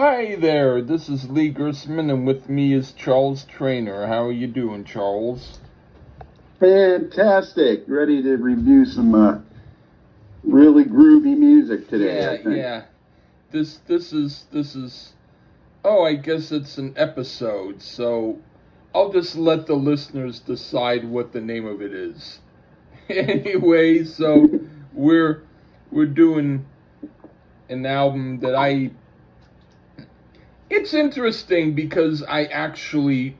Hi there, this is Lee Gersman, and with me is Charles Traynor. How are you doing, Charles? Fantastic. Ready to review some really groovy music today, I think. Yeah. This is. Oh, I guess it's an episode, so I'll just let the listeners decide what the name of it is. Anyway, so we're doing an album that It's interesting because I actually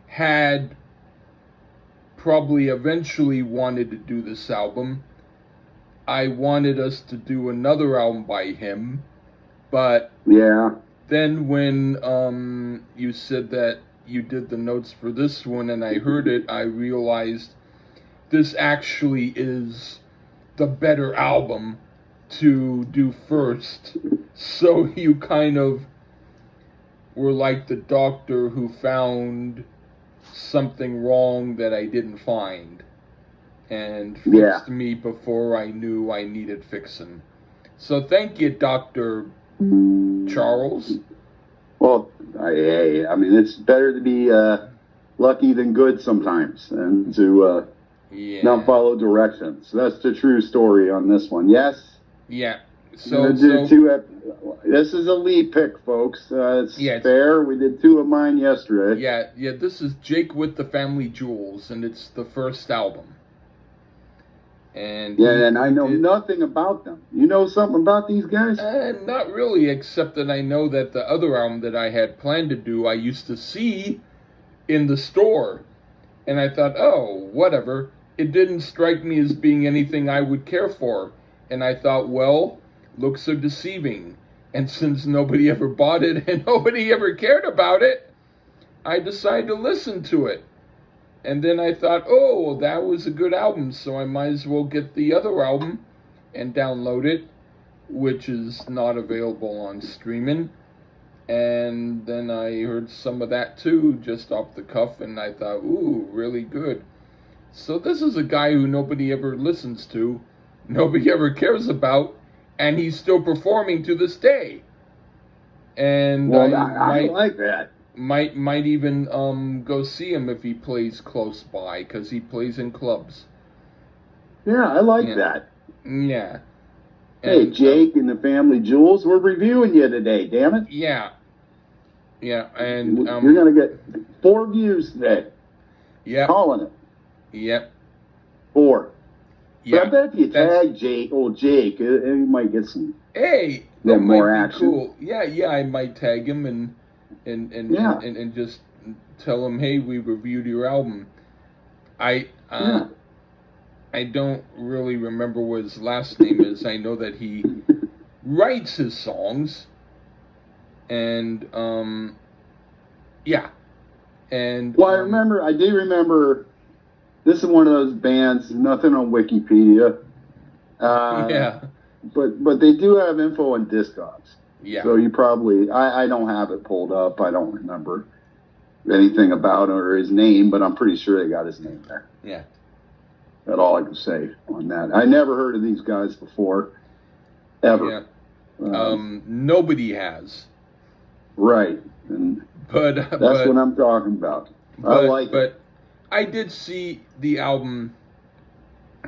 had probably eventually wanted to do this album. I wanted us to do another album by him, but Yeah. then when you said that you did the notes for this one and I heard it, I realized this actually is the better album to do first. So you kind of were like the doctor who found something wrong that I didn't find and fixed me before I knew I needed fixing. So thank you, Dr. Charles. Well, I mean, it's better to be lucky than good sometimes and to not follow directions. That's the true story on this one. Yes? Yeah. This is a lead pick, folks. It's fair. We did two of mine yesterday. Yeah. This is Jake with the Family Jewels, and it's the first album. And I know nothing about them. You know something about these guys? Not really, except that I know that the other album that I had planned to do, I used to see in the store, and I thought, oh, whatever. It didn't strike me as being anything I would care for, and I thought, well, looks are deceiving. And since nobody ever bought it and nobody ever cared about it, I decided to listen to it. And then I thought, oh, that was a good album, so I might as well get the other album and download it, which is not available on streaming. And then I heard some of that too, just off the cuff, and I thought, ooh, really good. So this is a guy who nobody ever listens to, nobody ever cares about, and he's still performing to this day. And I like that. Might even go see him if he plays close by, because he plays in clubs. Yeah, I like that. Yeah. Hey, Jake and the Family Jewels, we're reviewing you today, damn it. Yeah, and you're gonna get 4 views today. Yeah. Calling it. Yep. 4. Yeah. But I bet if you tag Jake, he might get some. Hey, that more action. Cool. Yeah, I might tag him and just tell him, hey, we reviewed your album. I don't really remember what his last name is. I know that he writes his songs, and and well, I do remember. This is one of those bands. Nothing on Wikipedia. But they do have info on Discogs. Yeah. So you probably, I don't have it pulled up. I don't remember anything about him or his name, but I'm pretty sure they got his name there. Yeah. That's all I can say on that. I never heard of these guys before, ever. Yeah. Nobody has. Right. And that's what I'm talking about. I like it. But I did see the album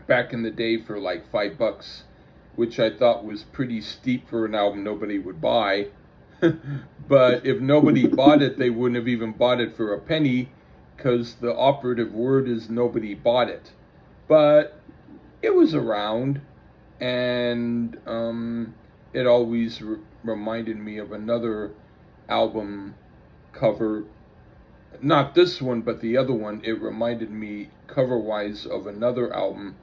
back in the day for like $5, which I thought was pretty steep for an album nobody would buy. But if nobody bought it, they wouldn't have even bought it for a penny, because the operative word is nobody bought it. But it was around, and it always reminded me of another album cover. Not this one, but the other one. It reminded me cover-wise of another album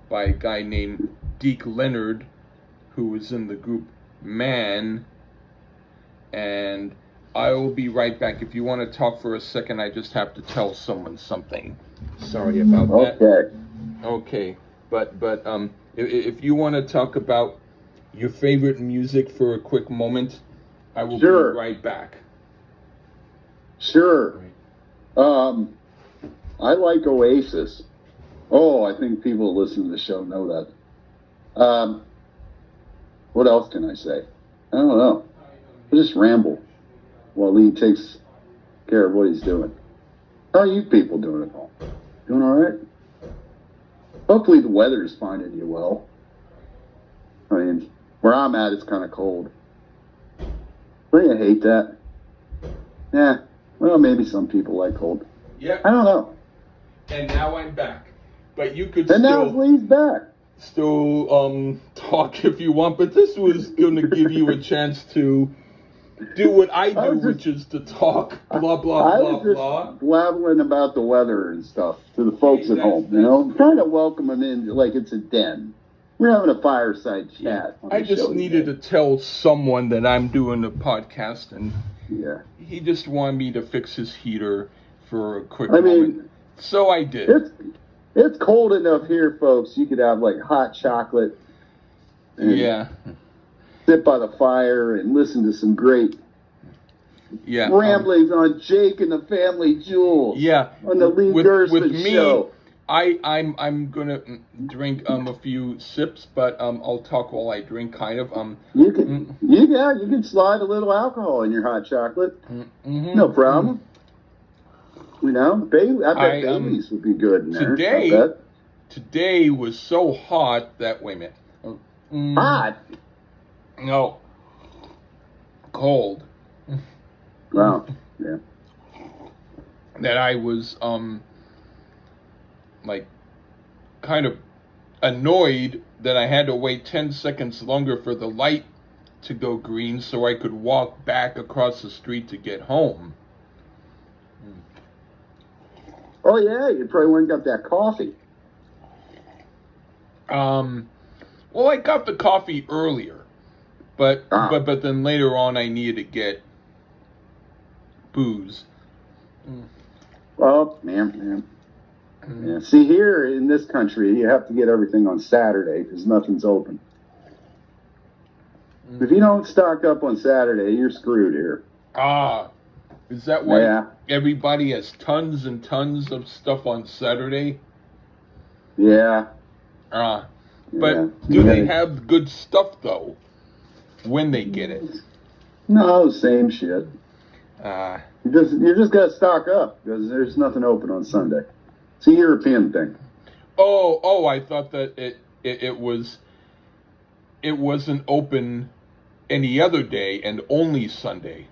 by a guy named Deke Leonard, who was in the group Man. And I will be right back. If you want to talk for a second, I just have to tell someone something. Sorry about that. Okay. But if you want to talk about your favorite music for a quick moment, I will be right back. Sure. I like Oasis. Oh, I think people who listen to the show know that. What else can I say? I don't know. We'll just ramble while Lee takes care of what he's doing. How are you people doing at home? Doing all right? Hopefully the weather's finding you well. I mean, where I'm at, it's kind of cold. Don't you hate that? Yeah. Well, maybe some people like cold. Yeah. I don't know. And now I'm back. But you could and now Lee's back. Still talk if you want, but this was going to give you a chance to do what I do, which is to talk, blah, blah, I blah, was just blah. blabbling about the weather and stuff to the folks at home, you know? Trying to welcome them in like it's a den. We're having a fireside chat. Yeah. I just needed to tell someone that I'm doing a podcast, and he just wanted me to fix his heater for a quick moment. So I did. It's cold enough here, folks. You could have like hot chocolate. And sit by the fire and listen to some great ramblings on Jake and the Family Jewels. Yeah. On the Lee Gersman show. I'm gonna drink a few sips, but I'll talk while I drink. Kind of You can slide a little alcohol in your hot chocolate. Mm-hmm. No problem. You know, I bet Baileys would be good in there. Today was so hot that wait a minute. Hot? No. Cold. Wow. Yeah. That I was like kind of annoyed that I had to wait 10 seconds longer for the light to go green so I could walk back across the street to get home. Oh yeah, you probably went and got that coffee. Well, I got the coffee earlier, but then later on I needed to get booze. Well, man. Yeah. See, here in this country, you have to get everything on Saturday because nothing's open. If you don't stock up on Saturday, you're screwed here. Is that why everybody has tons and tons of stuff on Saturday? Yeah. But do they have good stuff, though, when they get it? No, same shit. You just got to stock up because there's nothing open on Sunday. It's a European thing. Oh, I thought that it wasn't open any other day and only Sunday.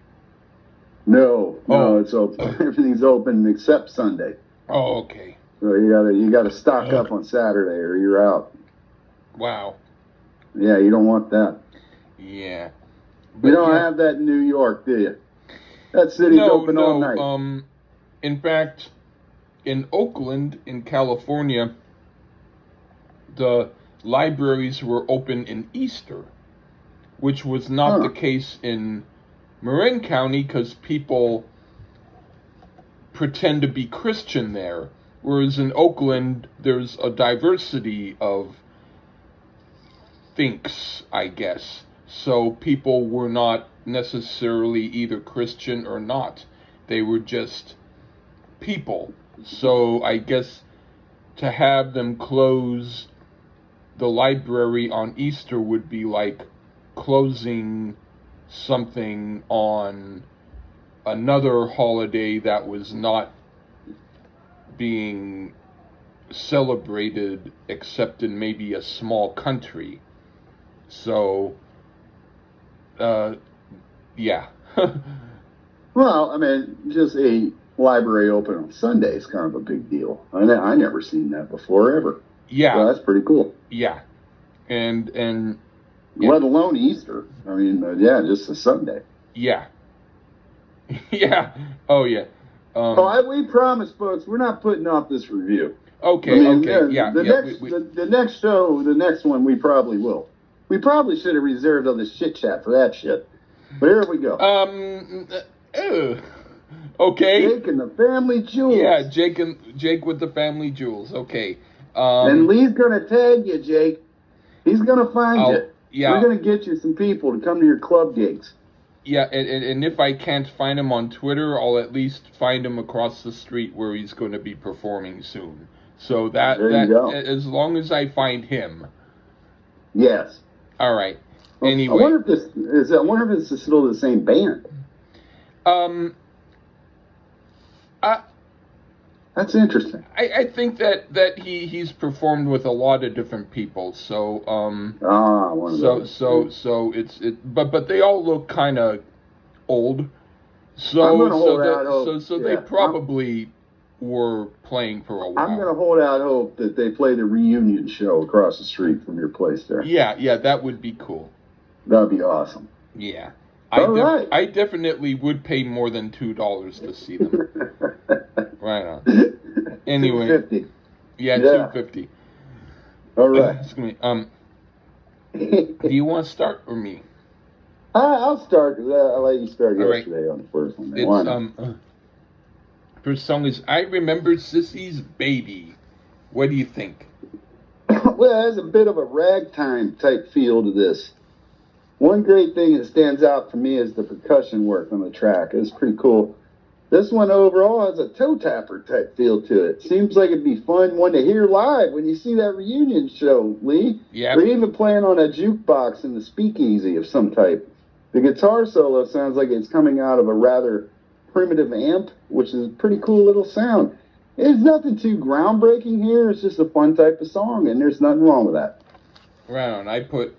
No, it's open. Everything's open except Sunday. Oh, okay. So you gotta stock up on Saturday or you're out. Wow. Yeah, you don't want that. Yeah. But you don't have that in New York, do you? That city's open all night. In fact, in Oakland, in California, the libraries were open in Easter, which was not the case in Marin County because people pretend to be Christian there, whereas in Oakland there's a diversity of thinks, I guess. So people were not necessarily either Christian or not. They were just people. So I guess to have them close the library on Easter would be like closing something on another holiday that was not being celebrated except in maybe a small country. So, yeah. Well, I mean, just a library open on Sunday is kind of a big deal. I never seen that before, ever. Yeah. So that's pretty cool. Yeah. And let alone Easter. I mean, just a Sunday. Yeah. Yeah. Oh, yeah. We promise, folks, we're not putting off this review. Okay. The next show, the next one, we probably will. We probably should have reserved all this chit chat for that shit. But here we go. Okay. Jake and the Family Jewels. Yeah, Jake with the Family Jewels. Okay. And Lee's gonna tag you, Jake. He's gonna find you. Yeah. We're gonna get you some people to come to your club gigs. Yeah, and if I can't find him on Twitter, I'll at least find him across the street where he's going to be performing soon. So that as long as I find him. Yes. All right. I Anyway, wonder if this is. I wonder if it's still the same band. um, I That's interesting. I think that he's performed with a lot of different people. So One of those. so but they all look kind of old. I'm So gonna hold out hope. they Yeah, probably were playing for a I'm gonna while. hold out hope that they play the reunion show across the street from your place there. Yeah, that would be cool. That'd be awesome. Yeah. All right. I definitely would pay more than $2 to see them. Right on. Anyway, $2.50. yeah, Yeah. $2.50. All right. Excuse me. Do you want to start or me? I'll start. I'll let you start All right. yesterday on the first one. It's first song is "I Remember Sissy's Baby." What do you think? Well, there's a bit of a ragtime type feel to this. One great thing that stands out for me is the percussion work on the track. It's pretty cool. This one overall has a toe tapper type feel to it. Seems like it'd be fun one to hear live when you see that reunion show, Lee. Yeah. Or even playing on a jukebox in the speakeasy of some type. The guitar solo sounds like it's coming out of a rather primitive amp, which is a pretty cool little sound. There's nothing too groundbreaking here. It's just a fun type of song, and there's nothing wrong with that. Right on. I put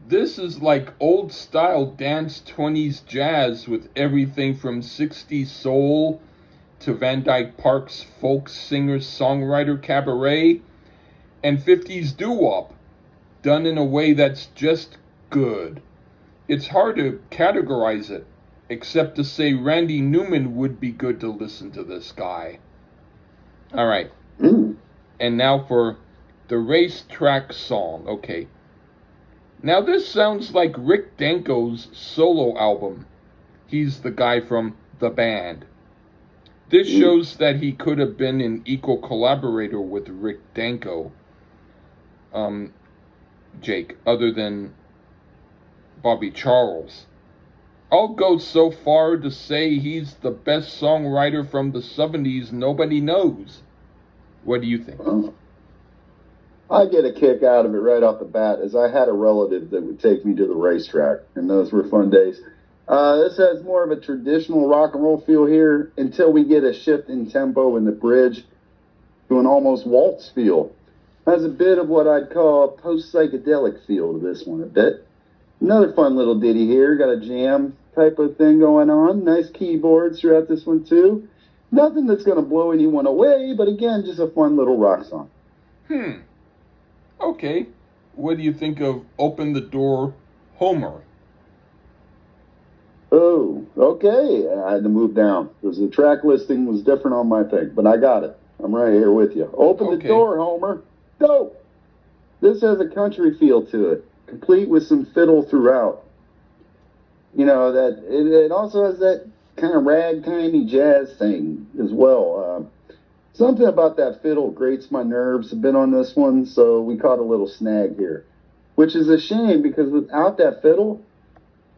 this is like old style dance 20s jazz with everything from 60s soul to Van Dyke Park's folk singer songwriter cabaret and 50s doo-wop done in a way that's just good. It's hard to categorize it, except to say Randy Newman would be good to listen to this guy. All right. And now for the racetrack song. Okay. Now this sounds like Rick Danko's solo album. He's the guy from The Band. This shows that he could have been an equal collaborator with Rick Danko, Jake, other than Bobby Charles. I'll go so far to say he's the best songwriter from the 70s nobody knows. What do you think? I get a kick out of it right off the bat, as I had a relative that would take me to the racetrack, and those were fun days. This has more of a traditional rock and roll feel here until we get a shift in tempo in the bridge to an almost waltz feel. Has a bit of what I'd call a post-psychedelic feel to this one a bit. Another fun little ditty here. Got a jam type of thing going on. Nice keyboards throughout this one, too. Nothing that's going to blow anyone away, but again, just a fun little rock song. Okay. What do you think of Open the Door, Homer? Oh, okay. I had to move down because the track listing was different on my thing, but I got it. I'm right here with you. Open the door, Homer. Go! This has a country feel to it, complete with some fiddle throughout. You know, that it also has that kind of ragtimey jazz thing as well. Something about that fiddle grates my nerves a bit on this one, so we caught a little snag here. Which is a shame, because without that fiddle,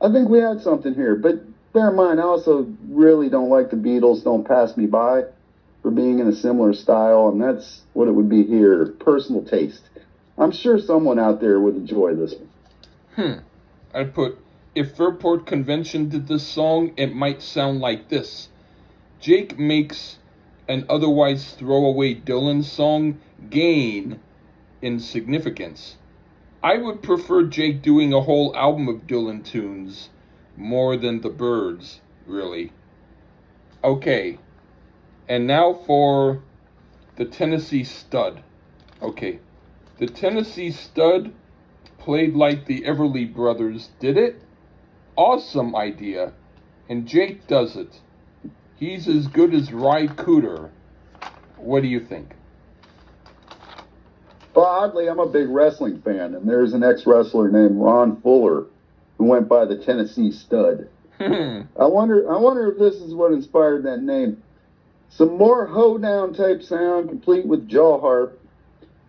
I think we had something here. But bear in mind, I also really don't like the Beatles, Don't Pass Me By, for being in a similar style, and that's what it would be here, personal taste. I'm sure someone out there would enjoy this one. I'd put, if Fairport Convention did this song, it might sound like this. Jake makes an otherwise throwaway Dylan song gain in significance. I would prefer Jake doing a whole album of Dylan tunes more than the Byrds, really. Okay, and now for the Tennessee Stud. Okay, the Tennessee Stud played like the Everly Brothers did it. Awesome idea, and Jake does it. He's as good as Ry Cooder. What do you think? Well, oddly, I'm a big wrestling fan, and there's an ex-wrestler named Ron Fuller who went by the Tennessee Stud. I wonder if this is what inspired that name. Some more hoedown type sound, complete with jaw harp.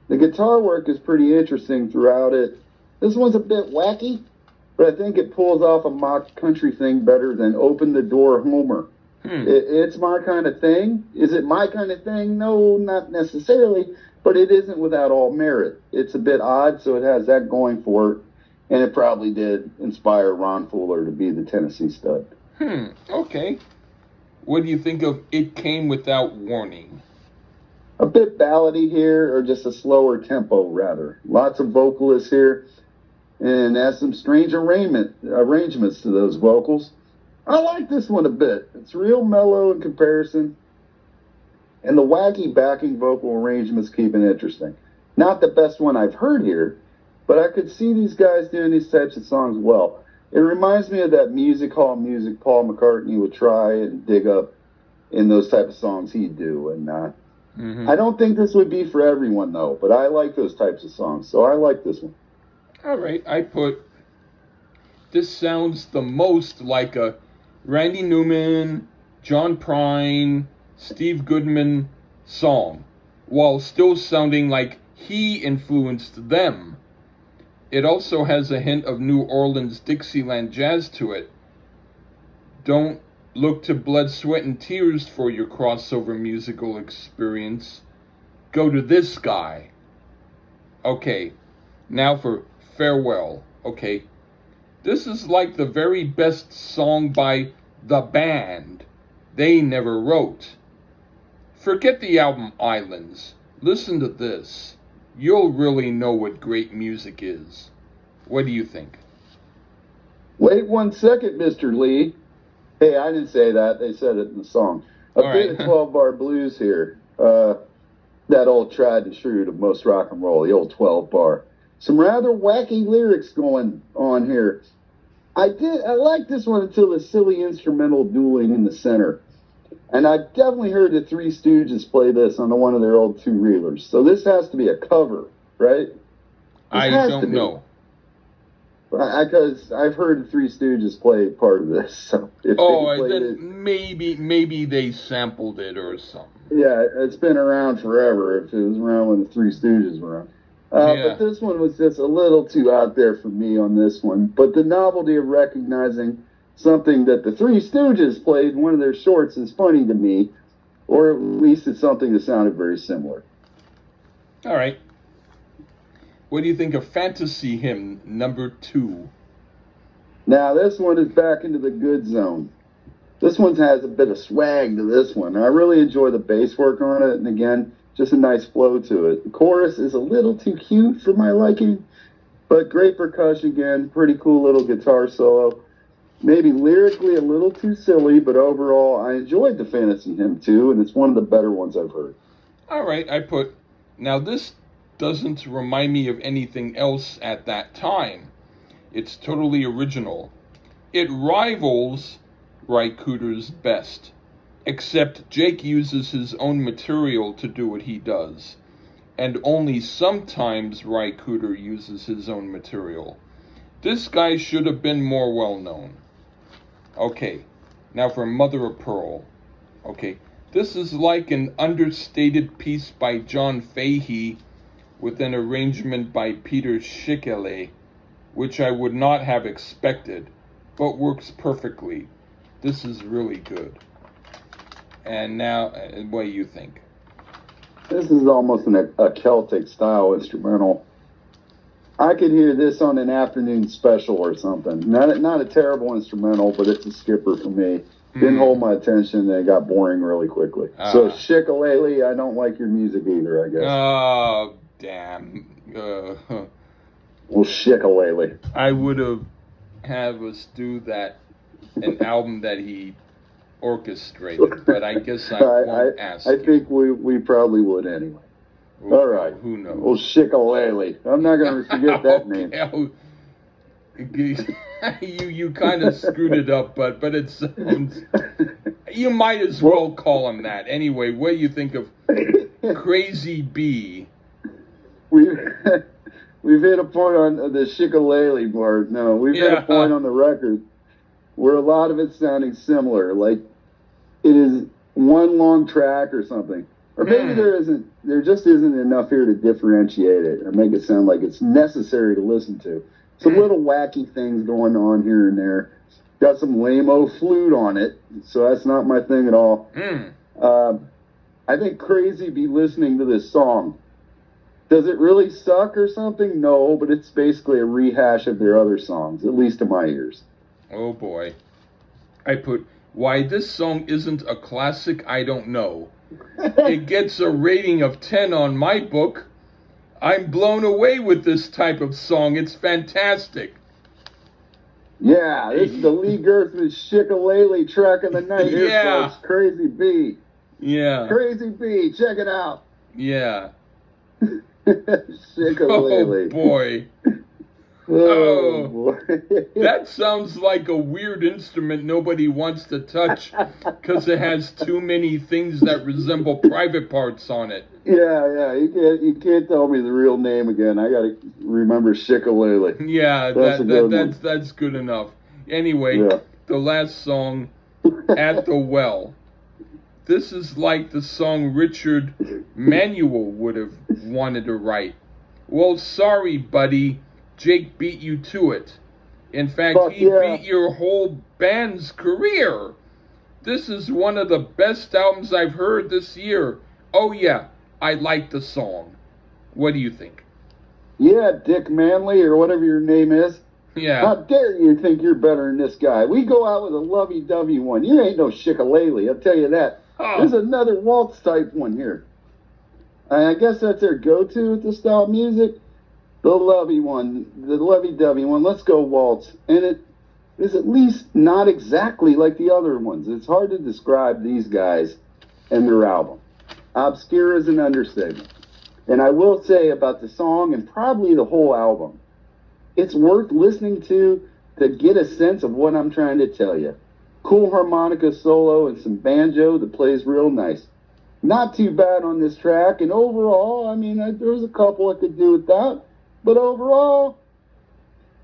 The guitar work is pretty interesting throughout it. This one's a bit wacky, but I think it pulls off a mock country thing better than Open the Door, Homer. It's my kind of thing. Is it my kind of thing? No, not necessarily, but it isn't without all merit. It's a bit odd, so it has that going for it. And it probably did inspire Ron Fuller to be the Tennessee stud. Okay. What do you think of It Came Without Warning? A bit ballady here, or just a slower tempo, rather. Lots of vocalists here, and has some strange arrangements to those vocals. I like this one a bit. It's real mellow in comparison, and the wacky backing vocal arrangements keep it interesting. Not the best one I've heard here, but I could see these guys doing these types of songs well. It reminds me of that music hall music Paul McCartney would try and dig up in those type of songs he'd do. And I don't think this would be for everyone, though, but I like those types of songs, so I like this one. All right, I put, this sounds the most like a Randy Newman, John Prine, Steve Goodman song, while still sounding like he influenced them. It also has a hint of New Orleans Dixieland jazz to it. Don't look to Blood, Sweat, and Tears for your crossover musical experience. Go to this guy. Okay, now for Farewell. Okay, this is like the very best song by the band they never wrote. Forget the album Islands. Listen to this. You'll really know what great music is. What do you think? Wait 1 second, Mr. Lee. Hey, I didn't say that. They said it in the song. A All bit right. of 12-bar blues here. That old tried and true to most rock and roll, the old 12-bar. Some rather wacky lyrics going on here. I liked this one until the silly instrumental dueling in the center. And I've definitely heard the Three Stooges play this on one of their old two-reelers. So this has to be a cover, right? I don't know. Because I've heard the Three Stooges play part of this. So if then maybe they sampled it or something. Yeah, it's been around forever. If it was around when the Three Stooges were around. But this one was just a little too out there for me on this one. But the novelty of recognizing something that the Three Stooges played in one of their shorts is funny to me, or at least it's something that sounded very similar. All right. What do you think of Fantasy Hymn number 2? Now, this one is back into the good zone. This one has a bit of swag to this one. I really enjoy the bass work on it, and again, just a nice flow to it. The chorus is a little too cute for my liking, but great percussion again, pretty cool little guitar solo. Maybe lyrically a little too silly, but overall I enjoyed the Fantasy Hymn too, and it's one of the better ones I've heard. All right, I put, now this doesn't remind me of anything else at that time. It's totally original. It rivals Ry Cooder's best, except Jake uses his own material to do what he does, and only sometimes Ry Cooder uses his own material. This guy should have been more well known. Okay, now for Mother of Pearl. Okay, this is like an understated piece by John Fahey with an arrangement by Peter Schickele, which I would not have expected, but works perfectly. This is really good. And now, what do you think? This is almost a Celtic style instrumental. I could hear this on an afternoon special or something. Not a terrible instrumental, but it's a skipper for me. Didn't hold my attention, and it got boring really quickly. So, Shikkalele, I don't like your music either, I guess. Oh, damn. Well, Shikkalele. I would have us do an album that he orchestrated, but I guess I won't ask I think we probably would anyway. Well, all right. Who knows? Well, Shikkalele. I'm not going to forget that name. You kind of screwed it up, but it sounds. You might as well call him that. Anyway, what do you think of Crazy Bee? We've hit a point on the Shikkalele part. No, we've hit a point on the record where a lot of it's sounding similar. Like it is one long track or something. Or maybe there just isn't enough here to differentiate it or make it sound like it's necessary to listen to. Some little wacky things going on here and there. Got some lame-o flute on it, so that's not my thing at all. I think Crazy Be listening to this song Does it really suck or something? No, but it's basically a rehash of their other songs, at least to my ears. Oh boy. I put, why this song isn't a classic, I don't know. It gets a rating of 10 on my book. I'm blown away with this type of song. It's fantastic. Yeah, this is the Lee Gerthman Shikkalele track of the night here, Yeah. folks. Crazy B. Yeah. Crazy B, check it out. Yeah. Shikkalele. Oh boy. Oh boy. That sounds like a weird instrument nobody wants to touch because it has too many things that resemble private parts on it. Yeah, you can't tell me the real name again. I gotta remember Shikkalele. Yeah, that's good enough. Anyway, Yeah. The last song, At the Well. This is like the song Richard Manuel would have wanted to write. Well, sorry, buddy. Jake beat you to it. In fact, he beat your whole band's career. This is one of the best albums I've heard this year. Oh yeah, I like the song. What do you think? Yeah, Dick Manley or whatever your name is. Yeah. How dare you think you're better than this guy? We go out with a lovey-dovey one. You ain't no Shikkalele, I'll tell you that. Oh. There's another waltz type one here. I guess that's their go-to with this style of music. The lovey one, the lovey-dovey one. Let's go waltz. And it is at least not exactly like the other ones. It's hard to describe these guys and their album. Obscure is an understatement. And I will say about the song and probably the whole album, it's worth listening to get a sense of what I'm trying to tell you. Cool harmonica solo and some banjo that plays real nice. Not too bad on this track, and overall, I mean, there was a couple I could do with that, but overall,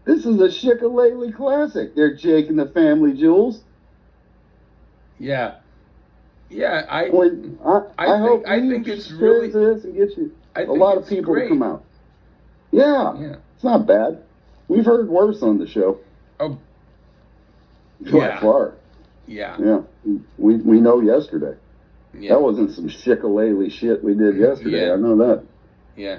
this is a Shikkalele classic. They're Jake and the Family Jewels. Yeah. Yeah, I think it's really this and get you a lot of people to come out. Yeah, it's not bad. We've heard worse on the show. Oh, by far. Yeah. We know yesterday. Yeah. That wasn't some Shikkalele shit we did yesterday. Yeah. I know that. Yeah.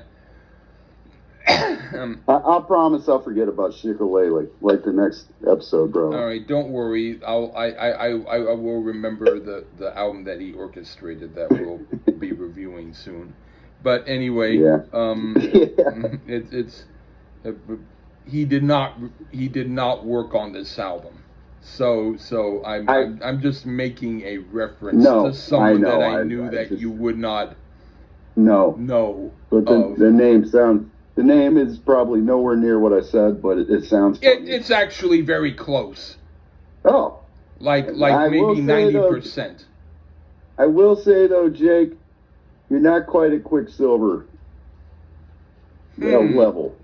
I promise I'll forget about Shikkalele like the next episode, bro. All right, don't worry. I will remember the album that he orchestrated that we'll be reviewing soon. But anyway, it's he did not work on this album. So I'm just making a reference to someone that I knew that you would not know. But the name is probably nowhere near what I said, but it sounds funny. It's actually very close. Oh. Like maybe 90%. I will say though, Jake, you're not quite at Quicksilver level.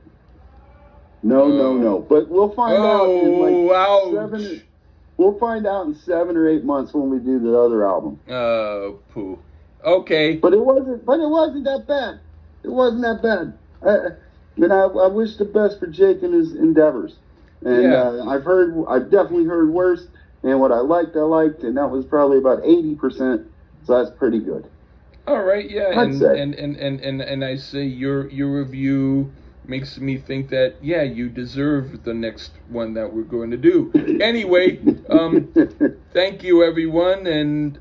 No. But we'll find out in like we'll find out in 7 or 8 months when we do the other album. Oh, poo. Okay. But it wasn't that bad. It wasn't that bad. I wish the best for Jake and his endeavors. And I've definitely heard worse. And what I liked, and that was probably about 80%. So that's pretty good. All right, yeah, I'd say. And I say your review makes me think that you deserve the next one that we're going to do. Anyway, thank you everyone, and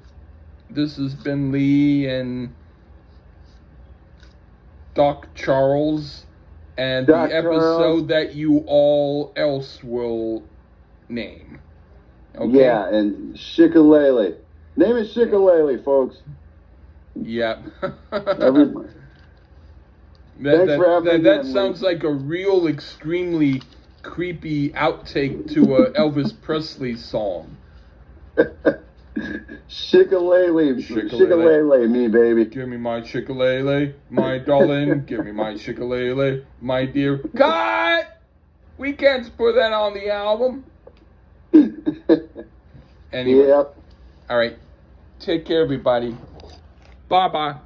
this has been Lee and Doc Charles, and the episode that you all else will name. Okay? Yeah, and Shikkalele. Name it Shikkalele, folks. Yeah. Everybody. That sounds like a real extremely creepy outtake to a Elvis Presley song. Shikkalele, me baby. Give me my Shikkalele, my darling. Give me my Shikkalele, my dear. Cut! We can't put that on the album. Anyway. Yep. All right. Take care, everybody. Bye-bye.